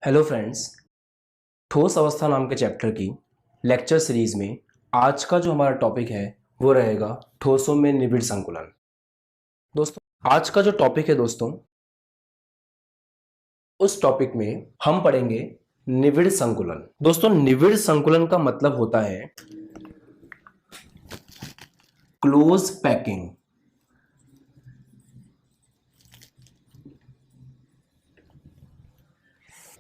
Hello friends, ठोस अवस्था नाम के चैप्टर की लेक्चर सीरीज में आज का जो हमारा टॉपिक है वो रहेगा ठोसों में निबिड़ संकुलन। दोस्तों, आज का जो टॉपिक है दोस्तों, उस टॉपिक में हम पढ़ेंगे निबिड़ संकुलन। दोस्तों, निबिड़ संकुलन का मतलब होता है क्लोज पैकिंग।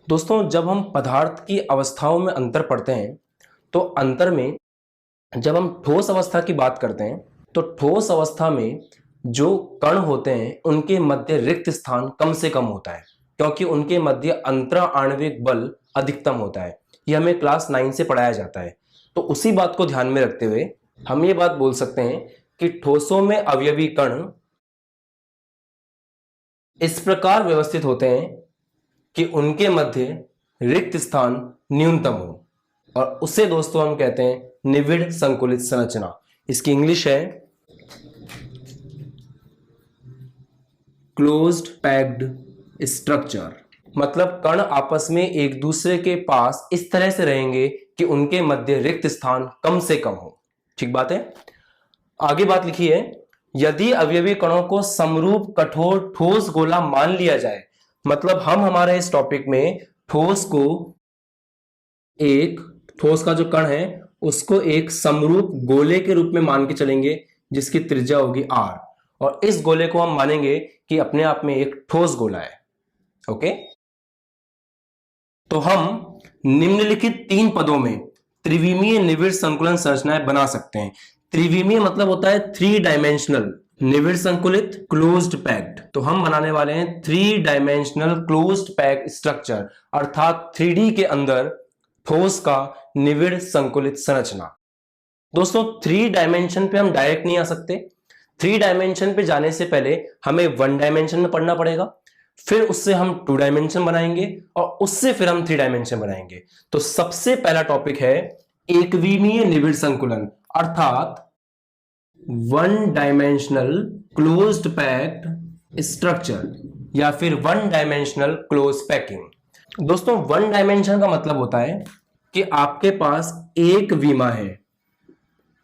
दोस्तों, जब हम पदार्थ की अवस्थाओं में अंतर पढ़ते हैं तो अंतर में जब हम ठोस अवस्था की बात करते हैं तो ठोस अवस्था में जो कण होते हैं उनके मध्य रिक्त स्थान कम से कम होता है, क्योंकि उनके मध्य अंतरा आणविक बल अधिकतम होता है। यह हमें क्लास 9 से पढ़ाया जाता है। तो उसी बात को ध्यान में रखते हुए हम ये बात बोल सकते हैं कि ठोसों में अवयवी कण इस प्रकार व्यवस्थित होते हैं कि उनके मध्य रिक्त स्थान न्यूनतम हो, और उसे दोस्तों हम कहते हैं निबिड़ संकुलित संरचना। इसकी इंग्लिश है क्लोज्ड पैक्ड स्ट्रक्चर। मतलब कण आपस में एक दूसरे के पास इस तरह से रहेंगे कि उनके मध्य रिक्त स्थान कम से कम हो। ठीक बात है। आगे बात लिखी है, यदि अवयवी कणों को समरूप कठोर ठोस गोला मान लिया जाए, मतलब हम हमारे इस टॉपिक में ठोस को एक ठोस का जो कण है उसको एक समरूप गोले के रूप में मान के चलेंगे जिसकी त्रिज्या होगी r, और इस गोले को हम मानेंगे कि अपने आप में एक ठोस गोला है। ओके, तो हम निम्नलिखित 3 पदों में त्रिविमीय निबिड़ संकुलन संरचनाएं बना सकते हैं। त्रिविमीय मतलब होता है 3 डायमेंशनल, निबिड़ संकुलित क्लोज्ड पैक्ड। तो हम बनाने वाले हैं 3 डायमेंशनल क्लोज्ड पैक्ड स्ट्रक्चर, अर्थात 3D के अंदर ठोस का निबिड़ संकुलित संरचना। दोस्तों, 3 डायमेंशन पे हम डायरेक्ट नहीं आ सकते। 3 डायमेंशन पे जाने से पहले हमें 1 डायमेंशन में पढ़ना पड़ेगा, फिर उससे हम 2 डायमेंशन बनाएंगे और उससे फिर हम 3 डायमेंशन बनाएंगे। तो सबसे पहला टॉपिक है एकविमीय निबिड़ संकुलन, अर्थात 1 डायमेंशनल क्लोज्ड पैक्ड स्ट्रक्चर या फिर 1 डायमेंशनल क्लोज पैकिंग। दोस्तों, 1 डायमेंशन का मतलब होता है कि आपके पास एक विमा है।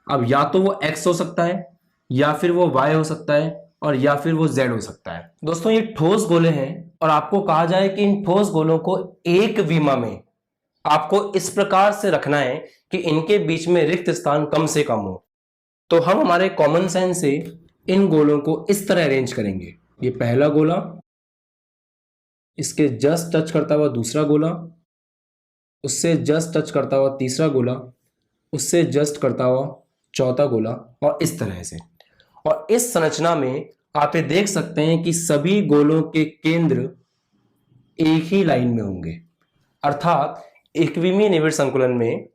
अब या तो वो x हो सकता है, या फिर वो y हो सकता है, और या फिर वो z हो सकता है। दोस्तों, ये ठोस गोले हैं और आपको कहा जाए कि इन ठोस गोलों को एक विमा में आपको इस प्रकार से रखना है कि इनके बीच में रिक्त स्थान कम से कम हो। तो हम हमारे कॉमन सेंस से इन गोलों को इस तरह अरेंज करेंगे। ये पहला गोला, इसके जस्ट टच करता हुआ दूसरा गोला, उससे जस्ट टच करता हुआ तीसरा गोला, उससे जस्ट करता हुआ चौथा गोला, और इस तरह से। और इस संरचना में आप ये देख सकते हैं कि सभी गोलों के केंद्र एक ही लाइन में होंगे। अर्थात एकविमीय निबिड़ संकुलन में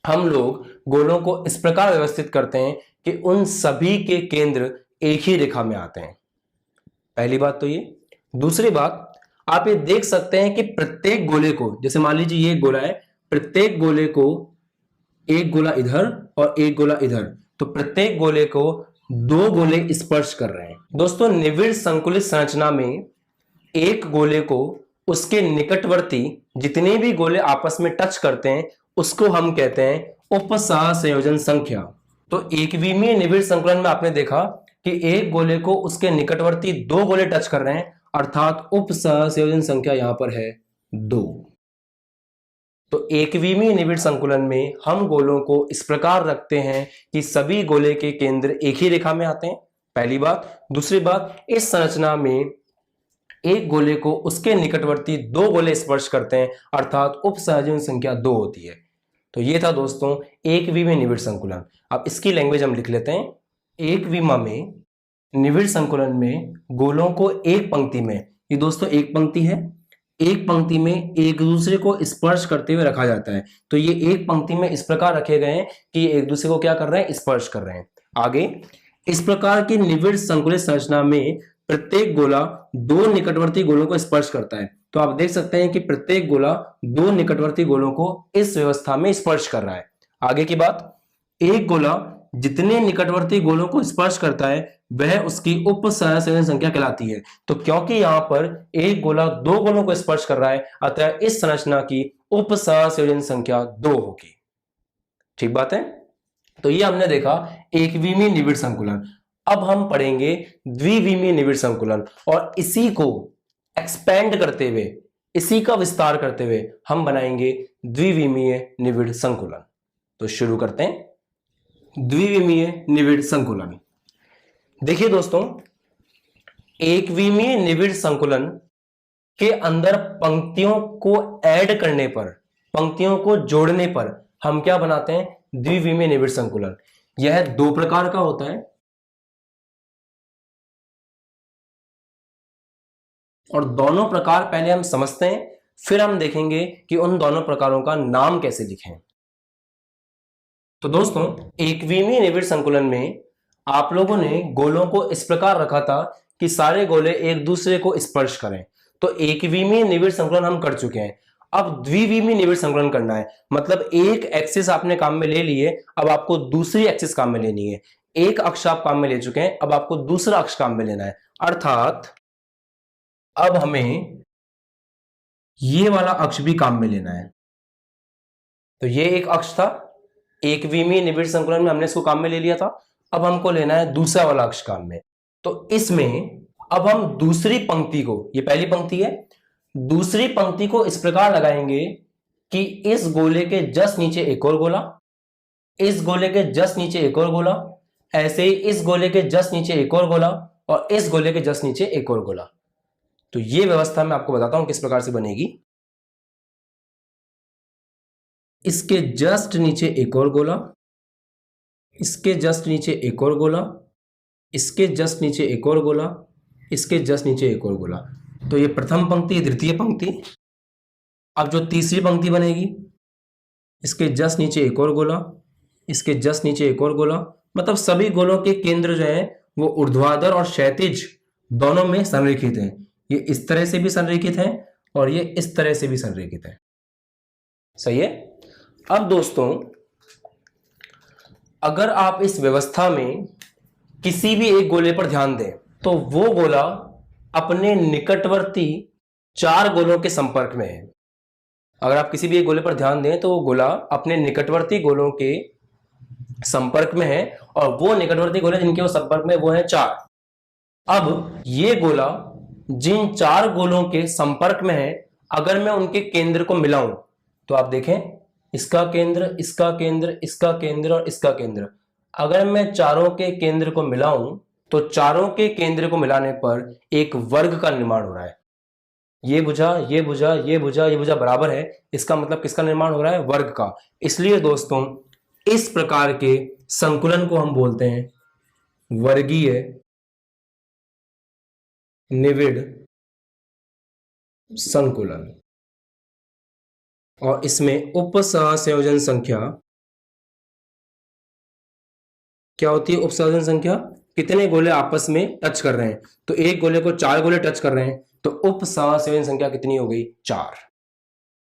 हम लोग गोलों को इस प्रकार व्यवस्थित करते हैं कि उन सभी के केंद्र एक ही रेखा में आते हैं। पहली बात तो ये। दूसरी बात, आप ये देख सकते हैं कि प्रत्येक गोले को, जैसे मान लीजिए ये गोला है, प्रत्येक गोले को एक गोला इधर और एक गोला इधर, तो प्रत्येक गोले को 2 गोले स्पर्श कर रहे हैं। दोस्तों, निबिड़ संकुलित संरचना में एक गोले को उसके निकटवर्ती जितने भी गोले आपस में टच करते हैं उसको हम कहते हैं उपसहसंयोजन संख्या। तो एकविमीय निबिड़ संकुलन में आपने देखा कि एक गोले को उसके निकटवर्ती 2 गोले टच कर रहे हैं, अर्थात उपसहसंयोजन संख्या यहां पर है 2। तो एकविमीय निबिड़ संकुलन में हम गोलों को इस प्रकार रखते हैं कि सभी गोले के केंद्र एक ही रेखा में आते हैं। पहली बात। दूसरी बात, इस संरचना में एक गोले को उसके निकटवर्ती 2 गोले स्पर्श करते हैं, अर्थात उपसहसंयोजन संख्या 2 होती है। तो ये था दोस्तों एकविमीय निबिड़ संकुलन। अब इसकी लैंग्वेज हम लिख लेते हैं। एक विमा में निबिड़ संकुलन में गोलों को एक पंक्ति में, ये दोस्तों एक पंक्ति है, एक पंक्ति में एक दूसरे को स्पर्श करते हुए रखा जाता है। तो ये एक पंक्ति में इस प्रकार रखे गए हैं कि एक दूसरे को क्या कर रहे हैं, स्पर्श कर रहे हैं। आगे, इस प्रकार की निबिड़ संकुलित संरचना में प्रत्येक गोला 2 निकटवर्ती गोलों को स्पर्श करता है। तो आप देख सकते हैं कि प्रत्येक गोला 2 निकटवर्ती गोलों को इस व्यवस्था में स्पर्श कर रहा है। आगे की बात, एक गोला जितने निकटवर्ती गोलों को स्पर्श करता है वह उसकी उप सहसंयोजन संख्या कहलाती है। तो क्योंकि यहां पर एक गोला दो गोलों को स्पर्श कर रहा है, अतः इस संरचना की उप सहसंयोजन संख्या 2 होगी। ठीक बात है। तो ये हमने देखा एकविमीय निविड़ संकुलन। अब हम पढ़ेंगे द्विविमीय निविड़ संकुलन, और इसी को एक्सपेंड करते हुए, इसी का विस्तार करते हुए हम बनाएंगे द्विविमीय निविड़ संकुलन। तो शुरू करते हैं द्विविमीय निविड़ संकुलन। देखिए दोस्तों, एकविमीय निविड़ संकुलन के अंदर पंक्तियों को ऐड करने पर, पंक्तियों को जोड़ने पर हम क्या बनाते हैं? द्विविमीय निविड़ संकुलन। यह दो प्रकार का होता है और दोनों प्रकार पहले हम समझते हैं, फिर हम देखेंगे कि उन दोनों प्रकारों का नाम कैसे लिखें। तो दोस्तों, एकविमीय निविड़ संकुलन में आप लोगों ने गोलों को इस प्रकार रखा था कि सारे गोले एक दूसरे को स्पर्श करें। तो एकविमीय निविड़ संकुलन हम कर चुके हैं। अब द्विविमीय निविड़ संकुलन करना है, मतलब एक एक्सिस आपने काम में ले लिए, अब आपको दूसरी एक्सिस काम में लेनी है। एक अक्ष आप काम में ले चुके हैं, अब आपको दूसरा अक्ष काम में लेना है। अर्थात अब हमें ये वाला अक्ष भी काम में लेना है। तो ये एक अक्ष था, एकविमीय निविड़ संकुलन में हमने इसको काम में ले लिया था। अब हमको लेना है दूसरा वाला अक्ष काम में। तो इसमें अब हम दूसरी पंक्ति को, ये पहली पंक्ति है, दूसरी पंक्ति को इस प्रकार लगाएंगे कि इस गोले के जस्ट नीचे एक और गोला, इस गोले के जस्ट नीचे एक और गोला, ऐसे ही इस गोले के जस्ट नीचे एक और गोला, और इस गोले के जस्ट नीचे एक और गोला। तो ये व्यवस्था मैं आपको बताता हूं किस प्रकार से बनेगी। इसके जस्ट नीचे एक और गोला, इसके जस्ट नीचे एक और गोला, इसके जस्ट नीचे एक और गोला, इसके जस्ट नीचे एक और गोला। तो ये प्रथम पंक्ति, द्वितीय पंक्ति। अब जो तीसरी पंक्ति बनेगी, इसके जस्ट नीचे एक और गोला, इसके जस्ट नीचे एक और गोला, मतलब सभी गोलों के केंद्र जो है वो ऊर्ध्वाधर और क्षैतिज दोनों में संरेखित हैं। ये इस तरह से भी संरेखित है और ये इस तरह से भी संरेखित है। सही है। अब दोस्तों, अगर आप इस व्यवस्था में किसी भी एक गोले पर ध्यान दें तो वो गोला अपने निकटवर्ती चार गोलों के संपर्क में है। अगर आप किसी भी एक गोले पर ध्यान दें तो वो गोला अपने निकटवर्ती गोलों के संपर्क में है, और वो निकटवर्ती गोले जिनके वो संपर्क में वो है 4। अब ये गोला जिन 4 गोलों के संपर्क में है, अगर मैं उनके केंद्र को मिलाऊं तो आप देखें, इसका केंद्र, इसका केंद्र, इसका केंद्र और इसका केंद्र, अगर मैं चारों के केंद्र को मिलाऊं तो चारों के केंद्र को मिलाने पर एक वर्ग का निर्माण हो रहा है। ये भुजा, ये भुजा, ये भुजा, ये भुजा बराबर है, इसका मतलब किसका निर्माण हो रहा है? वर्ग का। इसलिए दोस्तों, इस प्रकार के संकुलन को हम बोलते हैं वर्गीय निविड़ संकुलन। और इसमें उप सहसंयोजन संख्या क्या होती है? उप सहसंयोजन संख्या कितने गोले आपस में टच कर रहे हैं। तो एक गोले को 4 गोले टच कर रहे हैं, तो उप सहसंयोजन संख्या कितनी हो गई? 4।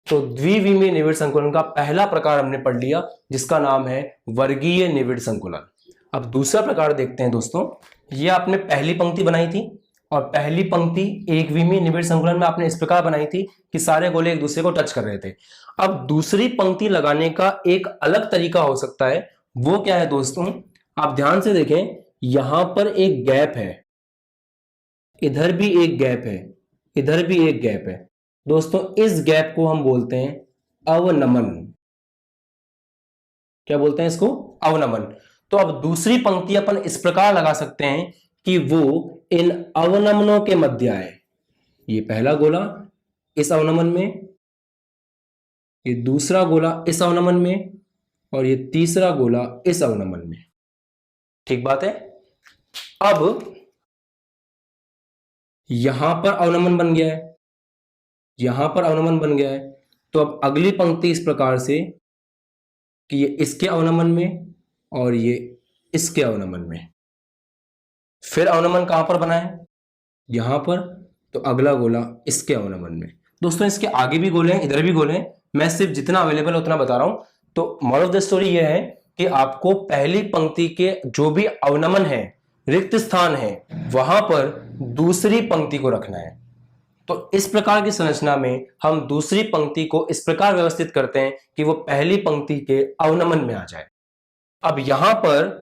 तो द्विविमीय निविड़ संकुलन का पहला प्रकार हमने पढ़ लिया, जिसका नाम है वर्गीय निविड़ संकुलन। अब दूसरा प्रकार देखते हैं दोस्तों। ये आपने पहली पंक्ति बनाई थी, और पहली पंक्ति एकविमीय निविड़ संकुलन में आपने इस प्रकार बनाई थी कि सारे गोले एक दूसरे को टच कर रहे थे। अब दूसरी पंक्ति लगाने का एक अलग तरीका हो सकता है। वो क्या है दोस्तों? आप ध्यान से देखें, यहां पर एक गैप है, इधर भी एक गैप है, इधर भी एक गैप है। दोस्तों, इस गैप को हम बोलते हैं अवनमन। क्या बोलते हैं इसको? अवनमन। तो अब दूसरी पंक्ति अपन इस प्रकार लगा सकते हैं कि वो इन अवनमनों के मध्य आए। ये पहला गोला इस अवनमन में, ये दूसरा गोला इस अवनमन में, और ये तीसरा गोला इस अवनमन में। ठीक बात है। अब यहां पर अवनमन बन गया है, यहां पर अवनमन बन गया है। तो अब अगली पंक्ति इस प्रकार से कि ये इसके अवनमन में और ये इसके अवनमन में। फिर अवनमन कहां पर बना है? यहां पर। तो अगला गोला इसके अवनमन में। दोस्तों, इसके आगे भी गोले हैं, इधर भी गोले हैं, मैं सिर्फ जितना अवेलेबल है उतना बता रहा हूं। तो मॉरल ऑफ द स्टोरी ये है कि आपको पहली पंक्ति के जो भी अवनमन है, रिक्त स्थान है, वहां पर दूसरी पंक्ति को रखना है। तो इस प्रकार की संरचना में हम दूसरी पंक्ति को इस प्रकार व्यवस्थित करते हैं कि वो पहली पंक्ति के अवनमन में आ जाए। अब यहां पर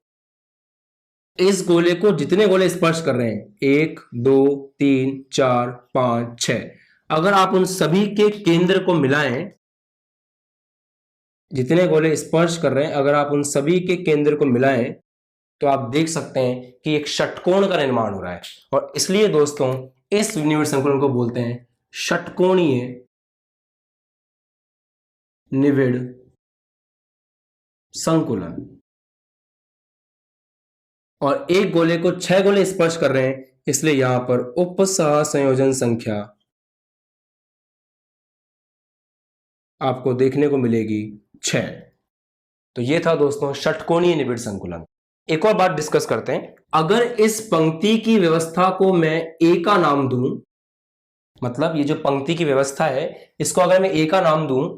इस गोले को जितने गोले स्पर्श कर रहे हैं, 1 2 3 4 5 6, अगर आप उन सभी के केंद्र को मिलाएं, जितने गोले स्पर्श कर रहे हैं अगर आप उन सभी के केंद्र को मिलाएं, तो आप देख सकते हैं कि एक षटकोण का निर्माण हो रहा है। और इसलिए दोस्तों इस निविड़ संकुलन को बोलते हैं षटकोणीय निविड़ संकुलन। और एक गोले को 6 गोले स्पर्श कर रहे हैं, इसलिए यहां पर उपसह संयोजन संख्या आपको देखने को मिलेगी 6। तो ये था दोस्तों षटकोणीय निविड़ संकुलन। एक और बात डिस्कस करते हैं। अगर इस पंक्ति की व्यवस्था को मैं ए का नाम दूं, मतलब ये जो पंक्ति की व्यवस्था है इसको अगर मैं ए का नाम दूं,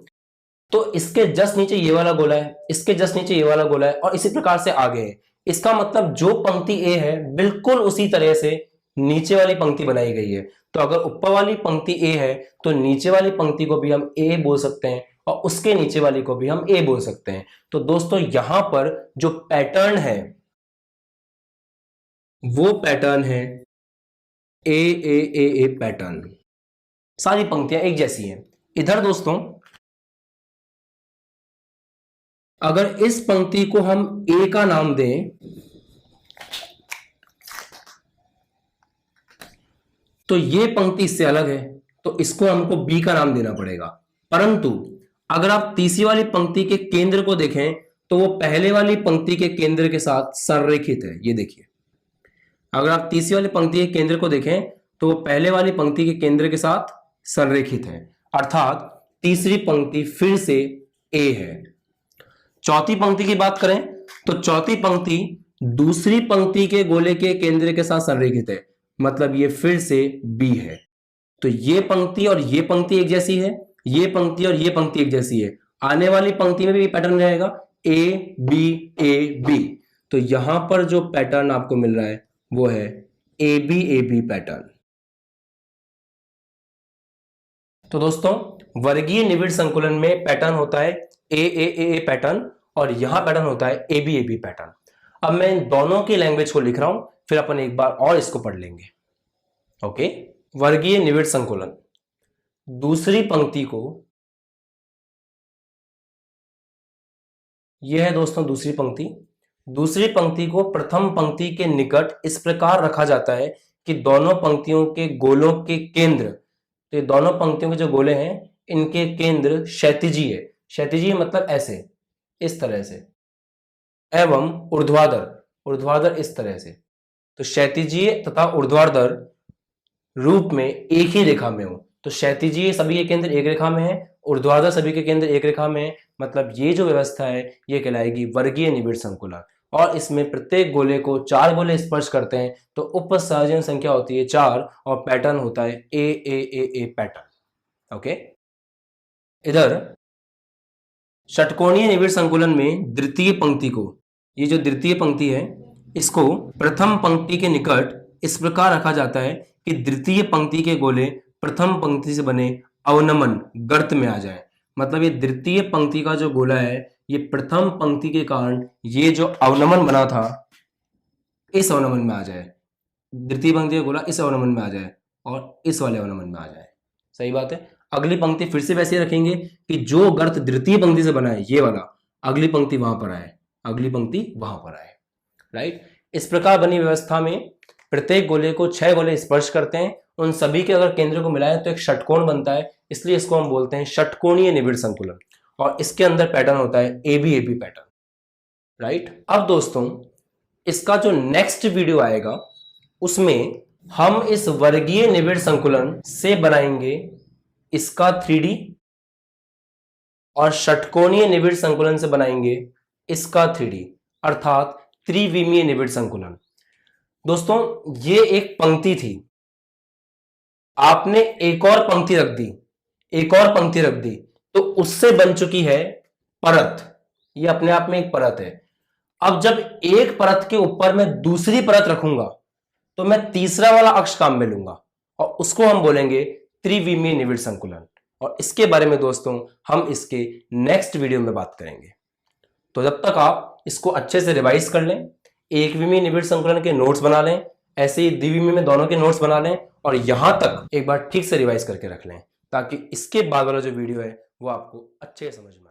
तो इसके जस्ट नीचे ये वाला गोला है, इसके जस्ट नीचे ये वाला गोला है और इसी प्रकार से आगे है। इसका मतलब जो पंक्ति ए है बिल्कुल उसी तरह से नीचे वाली पंक्ति बनाई गई है। तो अगर ऊपर वाली पंक्ति ए है तो नीचे वाली पंक्ति को भी हम ए बोल सकते हैं और उसके नीचे वाली को भी हम ए बोल सकते हैं। तो दोस्तों यहां पर जो पैटर्न है वो पैटर्न है ए ए ए ए पैटर्न। सारी पंक्तियां एक जैसी हैं। इधर दोस्तों अगर इस पंक्ति को हम ए का नाम दें तो ये पंक्ति इससे अलग है, तो इसको हमको बी का नाम देना पड़ेगा। परंतु अगर आप तीसरी वाली पंक्ति के केंद्र को देखें तो वो पहले वाली पंक्ति के केंद्र के साथ संरेखित है। ये देखिए, अगर आप तीसरी वाली पंक्ति के केंद्र को देखें तो वो पहले वाली पंक्ति के केंद्र के साथ संरेखित है, अर्थात तीसरी पंक्ति फिर से ए है। चौथी पंक्ति की बात करें तो चौथी पंक्ति दूसरी पंक्ति के गोले के केंद्र के साथ संरेखित है, मतलब ये फिर से बी है। तो ये पंक्ति और ये पंक्ति एक जैसी है, ये पंक्ति और ये पंक्ति एक जैसी है। आने वाली पंक्ति में भी पैटर्न रहेगा ए बी बी। तो यहां पर जो पैटर्न आपको मिल रहा है वो है ए बी पैटर्न। तो दोस्तों वर्गीय निविड़ संकुलन में पैटर्न होता है ए पैटर्न और यहां पैटर्न होता है ए बी पैटर्न। अब मैं इन दोनों की लैंग्वेज को लिख रहा हूं, फिर अपन एक बार और इसको पढ़ लेंगे। ओके, वर्गीय निविड़ संकुलन, दूसरी पंक्ति को, यह है दोस्तों दूसरी पंक्ति। दूसरी पंक्ति को प्रथम पंक्ति के निकट इस प्रकार रखा जाता है कि दोनों पंक्तियों के गोलों के केंद्र, तो दोनों पंक्तियों के जो गोले हैं इनके केंद्र क्षैतिजीय है। क्षैतिजीय मतलब ऐसे, इस तरह से, एवं ऊर्ध्वाधर इस तरह से। तो क्षैतिजीय तथा ऊर्ध्वाधर रूप में एक ही रेखा में हो। तो क्षैतिजीय सभी के केंद्र एक रेखा में है, ऊर्ध्वाधर सभी के केंद्र एक रेखा में है, मतलब ये जो व्यवस्था है ये कहलाएगी वर्गीय निविड़ संकुलन। और इसमें प्रत्येक गोले को 4 गोले स्पर्श करते हैं, तो उपसंयोजन संख्या होती है 4 और पैटर्न होता है ए पैटर्न। ओके, इधर षटकोणीय निविड़ संकुलन में द्वितीय पंक्ति को, ये जो द्वितीय पंक्ति है इसको प्रथम पंक्ति के निकट इस प्रकार रखा जाता है कि द्वितीय पंक्ति के गोले प्रथम पंक्ति से बने अवनमन गर्त में आ जाए। मतलब ये द्वितीय पंक्ति का जो गोला है ये प्रथम पंक्ति के कारण ये जो अवनमन बना था इस अवनमन में आ जाए, द्वितीय पंक्ति का गोला इस अवनमन में आ जाए और इस वाले अवनमन में आ जाए। सही बात है। अगली पंक्ति फिर से वैसे रखेंगे कि जो गर्त द्वितीय पंक्ति से बना है ये वाला, अगली पंक्ति वहां पर आए, अगली पंक्ति वहां पर आए। राइट, इस प्रकार बनी व्यवस्था में प्रत्येक गोले को 6 गोले स्पर्श करते हैं, उन सभी के अगर केंद्र को मिलाएं तो एक षटकोण बनता है, इसलिए इसको हम बोलते हैं षटकोणीय निविड़ संकुलन। और इसके अंदर पैटर्न होता है ए बी पैटर्न। राइट, अब दोस्तों इसका जो नेक्स्ट वीडियो आएगा उसमें हम इस वर्गीय निविड़ संकुलन से बनाएंगे इसका 3D और षटकोणीय निविड़ संकुलन से बनाएंगे इसका 3D, अर्थात त्रिविमीय निविड़ संकुलन। दोस्तों ये एक पंक्ति थी, आपने एक और पंक्ति रख दी, तो उससे बन चुकी है परत। ये अपने आप में एक परत है। अब जब एक परत के ऊपर मैं दूसरी परत रखूंगा तो मैं तीसरा वाला अक्ष काम में लूंगा और उसको हम बोलेंगे त्रिविमीय निविड़ संकुलन। और इसके बारे में दोस्तों हम इसके नेक्स्ट वीडियो में बात करेंगे। तो जब तक आप इसको अच्छे से रिवाइज कर लें, एक विमीय निविड़ संकुलन के नोट्स बना लें, ऐसे ही द्विविमीय में दोनों के नोट्स बना लें और यहां तक एक बार ठीक से रिवाइज करके रख लें ताकि इसके बाद वाला जो वीडियो है वो आपको अच्छे समझ में